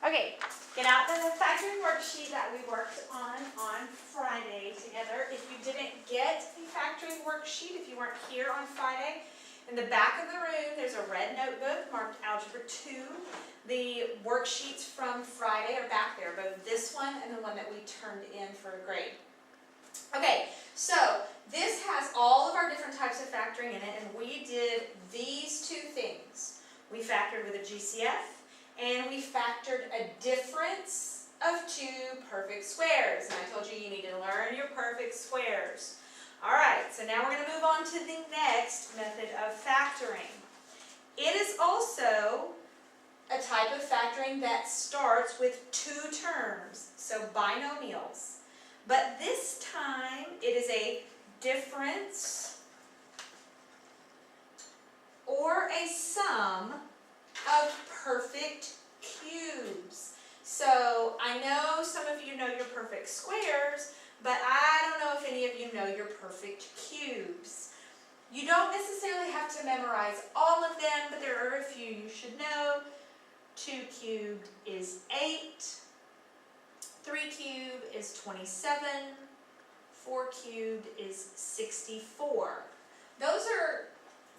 Okay, get out the factoring worksheet that we worked on Friday together. If you didn't get the factoring worksheet, if you weren't here on Friday, in the back of the room, there's a red notebook marked Algebra 2. The worksheets from Friday are back there, both this one and the one that we turned in for a grade. Okay, so this has all of our different types of factoring in it, and we did these two things. We factored with a GCF, and we factored a difference of two perfect squares. And I told you need to learn your perfect squares. Alright, so now we're going to move on to the next method of factoring. It is also a type of factoring that starts with two terms, so binomials. But this time it is a difference or a sum of perfect cubes. So I know some of you know your perfect squares, but I don't know if any of you know your perfect cubes. You don't necessarily have to memorize all of them, but there are a few you should know. 2 cubed is 8. 3 cubed is 27. 4 cubed is 64.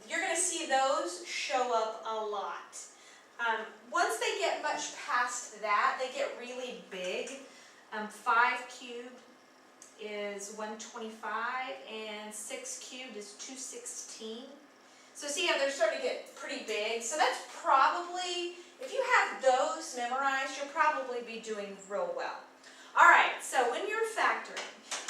You're going to see those show up a lot. Once they get much past that, they get really big. 5 cubed is 125, and 6 cubed is 216. So see how they're starting to get pretty big? So that's probably, if you have those memorized, you'll probably be doing real well. Alright, so when you're factoring,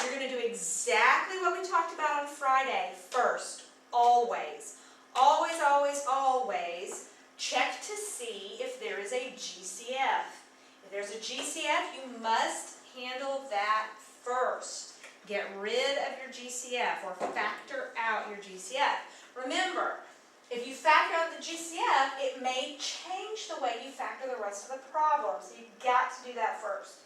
you're going to do exactly what we talked about on Friday. First, always, always, always, always, check to see if there is a GCF. If there's a GCF, you must handle that first. Get rid of your GCF or factor out your GCF. Remember, if you factor out the GCF, it may change the way you factor the rest of the problem. So you've got to do that first.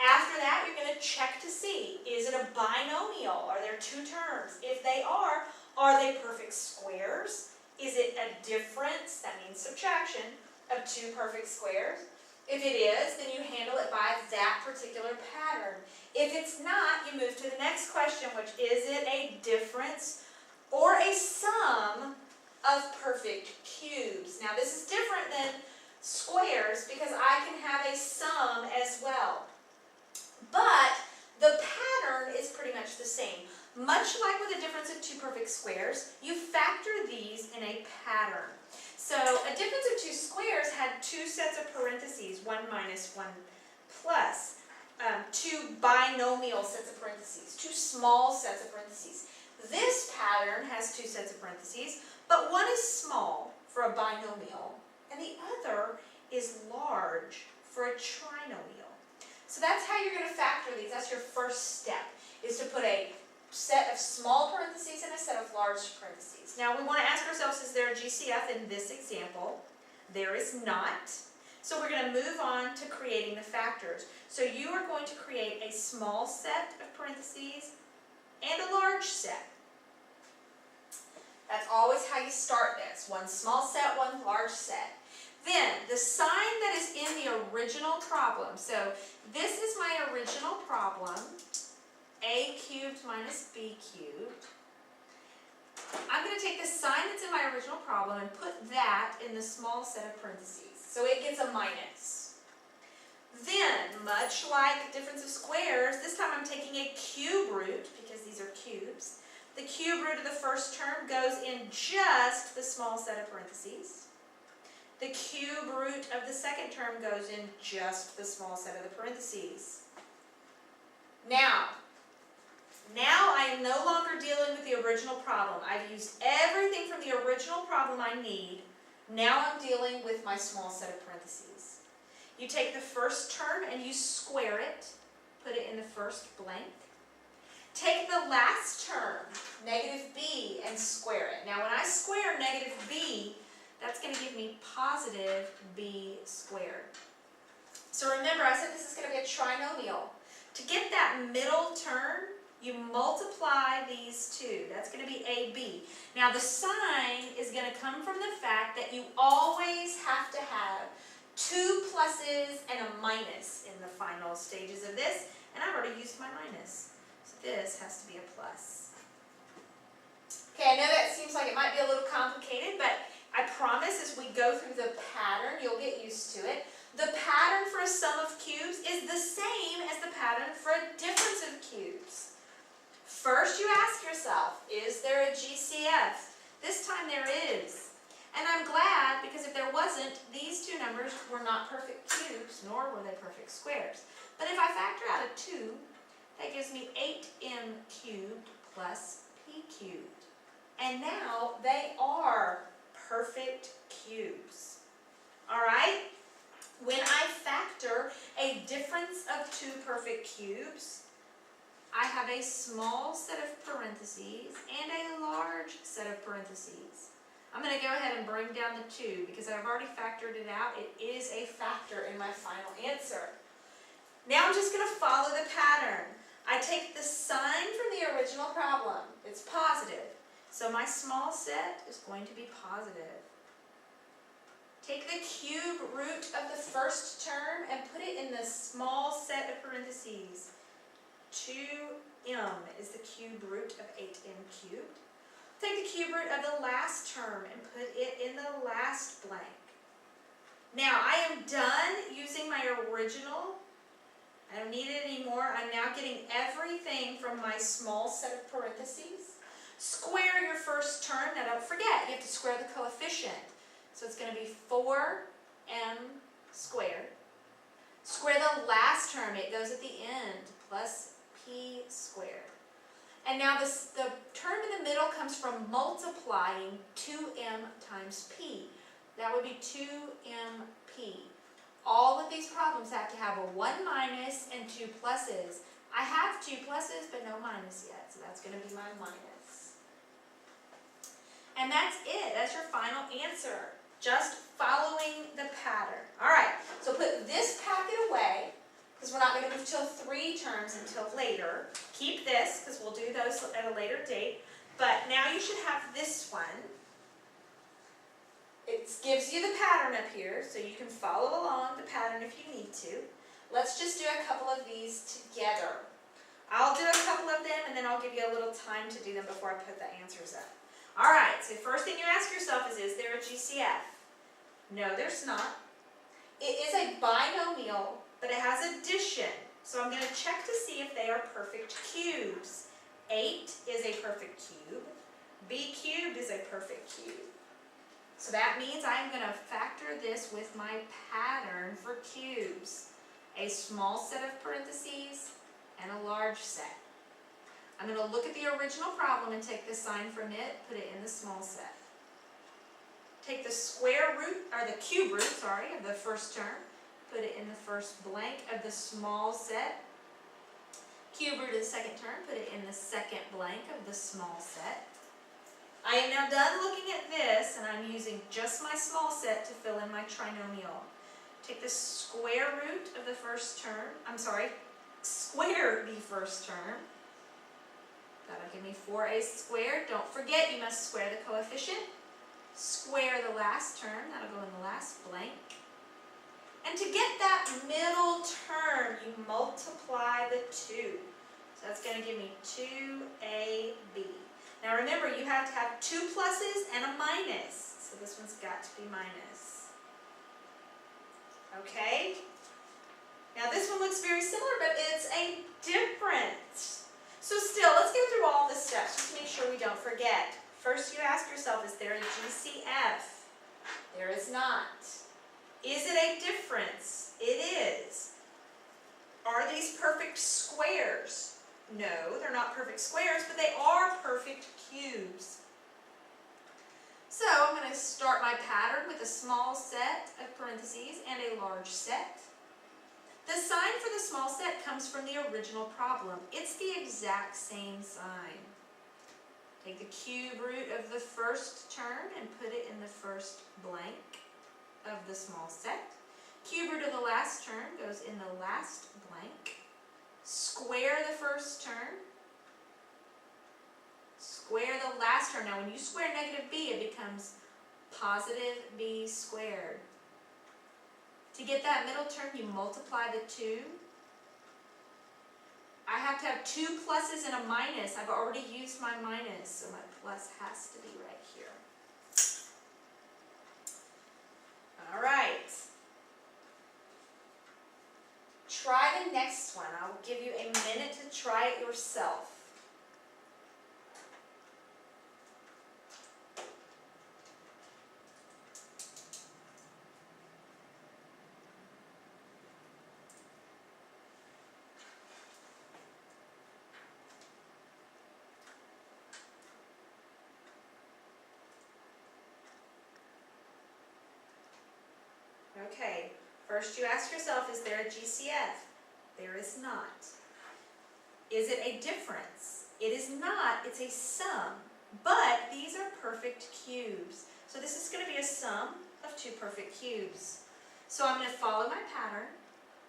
After that, you're going to check to see, is it a binomial? Are there two terms? If they are they perfect squares? Is it a difference, that means subtraction, of two perfect squares? If it is, then you handle it by that particular pattern. If it's not, you move to the next question, which is it a difference or a sum of perfect cubes? Now this is different than squares because I can have a sum as well. But the pattern is pretty much the same. Much like with a difference of two perfect squares, you factor these in a pattern. So a difference of two squares had two sets of parentheses, 1 minus 1 plus. Two binomial sets of parentheses, two small sets of parentheses. This pattern has two sets of parentheses, but one is small for a binomial, and the other is large for a trinomial. So that's how you're going to factor these. That's your first step, is to put a set of small parentheses and a set of large parentheses. Now we want to ask ourselves, is there a GCF in this example? There is not. So we're going to move on to creating the factors. So you are going to create a small set of parentheses and a large set. That's always how you start this. One small set, one large set. Then, the sign that is in the original problem. So this is my original problem. A cubed minus b cubed. I'm going to take the sign that's in my original problem and put that in the small set of parentheses. So it gets a minus. Then, much like difference of squares, this time I'm taking a cube root, because these are cubes. The cube root of the first term goes in just the small set of parentheses. The cube root of the second term goes in just the small set of the parentheses. Now I am no longer dealing with the original problem. I've used everything from the original problem I need. Now I'm dealing with my small set of parentheses. You take the first term and you square it, put it in the first blank. Take the last term, negative b, and square it. Now when I square negative b, that's going to give me positive b squared. So remember, I said this is going to be a trinomial. To get that middle term, you multiply these two. That's going to be AB. Now the sign is going to come from the fact that you always have to have two pluses and minus in the final stages of this, and I've already used my minus. So this has to be a plus. Okay, I know that seems like it might be a little complicated, but I promise as we go through the pattern, you'll get used to it. The pattern for a sum of cubes is the same as the pattern for a difference of cubes. First you ask yourself, is there a GCF? This time there is. And I'm glad, because if there wasn't, these two numbers were not perfect cubes, nor were they perfect squares. But if I factor out a 2, that gives me 8m cubed plus p cubed. And now they are perfect cubes. All right? When I factor a difference of two perfect cubes, I have a small set of parentheses and a large set of parentheses. I'm going to go ahead and bring down the 2 because I've already factored it out. It is a factor in my final answer. Now I'm just going to follow the pattern. I take the sign from the original problem. It's positive. So my small set is going to be positive. Take the cube root of the first term and put it in the small set of parentheses. 2m is the cube root of 8m cubed. Take the cube root of the last term and put it in the last blank. Now I am done using my original. I don't need it anymore. I'm now getting everything from my small set of parentheses. Square your first term. Now don't forget, you have to square the coefficient. So it's going to be 4m squared. Square the last term. It goes at the end, plus p squared. And now the term in the middle comes from multiplying 2m times p. That would be 2mp. All of these problems have to have a 1 minus and 2 pluses. I have 2 pluses, but no minus yet, so that's going to be my minus. And that's it. That's your final answer. Just following the pattern. All right, so put this packet away, because we're not going to move till 3 terms until later. Keep this, because we'll do those at a later date. But now you should have this one. It gives you the pattern up here, so you can follow along the pattern if you need to. Let's just do a couple of these together. I'll do a couple of them, and then I'll give you a little time to do them before I put the answers up. All right, so first thing you ask yourself is there a GCF? No, there's not. It is a binomial, but it has addition. So I'm going to check to see if they are perfect cubes. 8 is a perfect cube. B cubed is a perfect cube. So that means I'm going to factor this with my pattern for cubes. A small set of parentheses and a large set. I'm going to look at the original problem and take the sign from it, put it in the small set. Take the square root, or the cube root, sorry, of the first term, put it in the first blank of the small set. Cube root of the second term, put it in the second blank of the small set. I am now done looking at this, and I'm using just my small set to fill in my trinomial. Take the square root of the first term, square the first term. That'll give me 4a squared. Don't forget, you must square the coefficient. Square the last term. That'll go in the last blank. And to get that middle term, you multiply the 2. So that's going to give me 2ab. Now remember, you have to have 2 pluses and a minus. So this one's got to be minus. Okay? Now this one looks very similar, but it's a difference. So still, let's go through all the steps just to make sure we don't forget. First, you ask yourself, is there a GCF? There is not. Is it a difference? It is. Are these perfect squares? No, they're not perfect squares, but they are perfect cubes. So I'm going to start my pattern with a small set of parentheses and a large set. The sign for the small set comes from the original problem. It's the exact same sign. Take the cube root of the first term and put it in the first blank of the small set. Cube root of the last term goes in the last blank. Square the first term. Square the last term. Now when you square negative b, it becomes positive b squared. To get that middle term, you multiply the 2. I have to have 2 pluses and a minus. I've already used my minus, so my plus has to be right here. All right. Try the next one. I'll give you a minute to try it yourself. Okay, first you ask yourself, is there a GCF? There is not. Is it a difference? It is not, it's a sum, but these are perfect cubes. So this is going to be a sum of 2 perfect cubes. So I'm going to follow my pattern,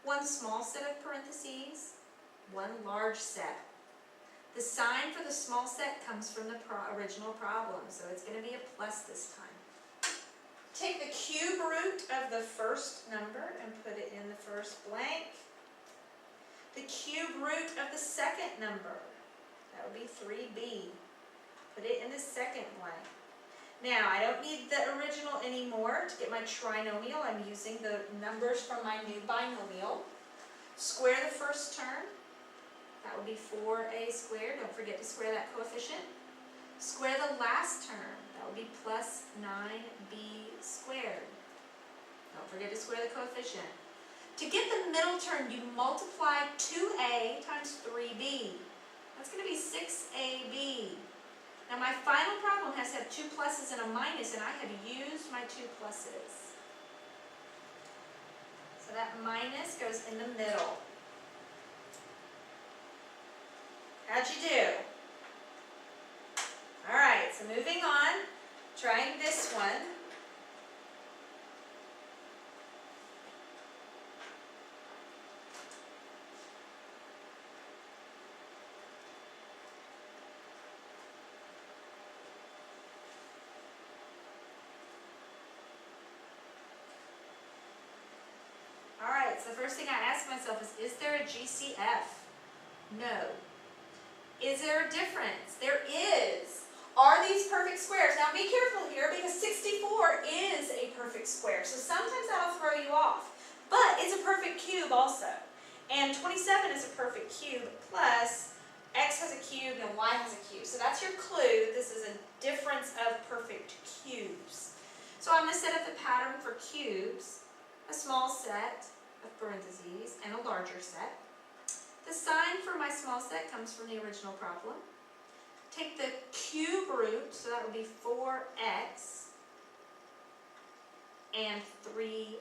1 small set of parentheses, 1 large set. The sign for the small set comes from the original problem, so it's going to be a plus this time. Take the cube root of the first number and put it in the first blank. The cube root of the second number, that would be 3b. Put it in the second blank. Now, I don't need the original anymore. To get my trinomial, I'm using the numbers from my new binomial. Square the first term. That would be 4a squared. Don't forget to square that coefficient. Square the last term. That would be plus 9b squared. Don't forget to square the coefficient. To get the middle term, you multiply 2a times 3b. That's going to be 6ab. Now my final problem has to have 2 pluses and a minus, and I have used my 2 pluses. So that minus goes in the middle. How'd you do? Alright, so moving on, trying this one. Alright, so the first thing I ask myself is there a GCF? No. Is there a difference? There is. Are these perfect squares? Now be careful here because 64 is a perfect square. So sometimes that'll throw you off. But it's a perfect cube also. And 27 is a perfect cube plus x has a cube and y has a cube. So that's your clue. This is a difference of perfect cubes. So I'm going to set up the pattern for cubes. A small set of parentheses and a larger set. The sign for my small set comes from the original problem. Take the cube root, so that would be 4x and 3y.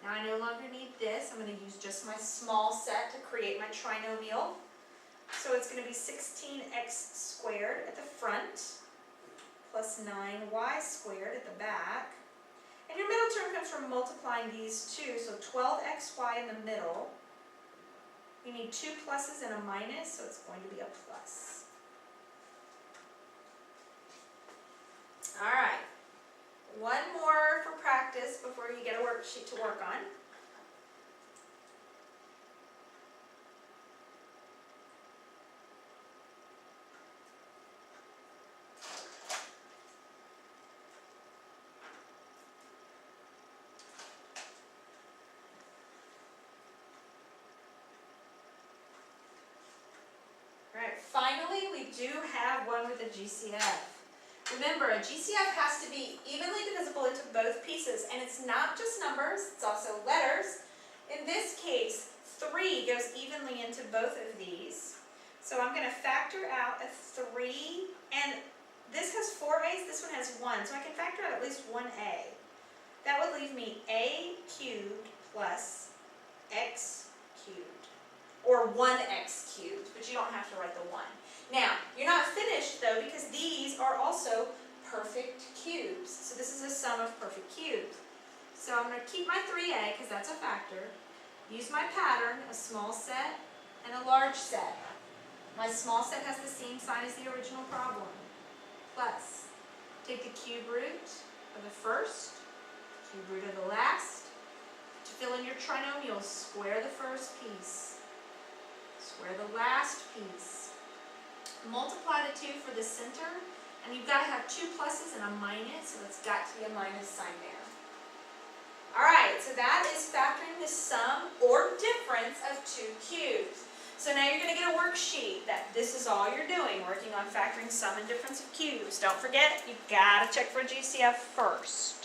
Now I no longer need this. I'm going to use just my small set to create my trinomial. So it's going to be 16x squared at the front plus 9y squared at the back. And your middle term comes from multiplying these two, so 12xy in the middle. You need 2 pluses and a minus, so it's going to be a plus. Alright, one more for practice before you get a worksheet to work on. Alright, finally we do have one with a GCF. Remember, a GCF has to be evenly divisible into both pieces, and it's not just numbers, it's also letters. In this case, 3 goes evenly into both of these. So I'm going to factor out a 3, and this has 4 a's, this one has 1, so I can factor out at least 1a. That would leave me a cubed plus x cubed. Or 1x cubed, but you don't have to write the 1. Now, you're not finished though, because these are also perfect cubes. So this is a sum of perfect cubes. So I'm going to keep my 3a, because that's a factor. Use my pattern, a small set and a large set. My small set has the same sign as the original problem. Plus, take the cube root of the first, Cube root of the last. To fill in your trinomials, square the first piece. Square the last piece. Multiply the 2 for the center, and you've got to have 2 pluses and a minus, so it's got to be a minus sign there. Alright, so that is factoring the sum or difference of 2 cubes. So now you're going to get a worksheet that this is all you're doing, working on factoring sum and difference of cubes. Don't forget, you've got to check for GCF first.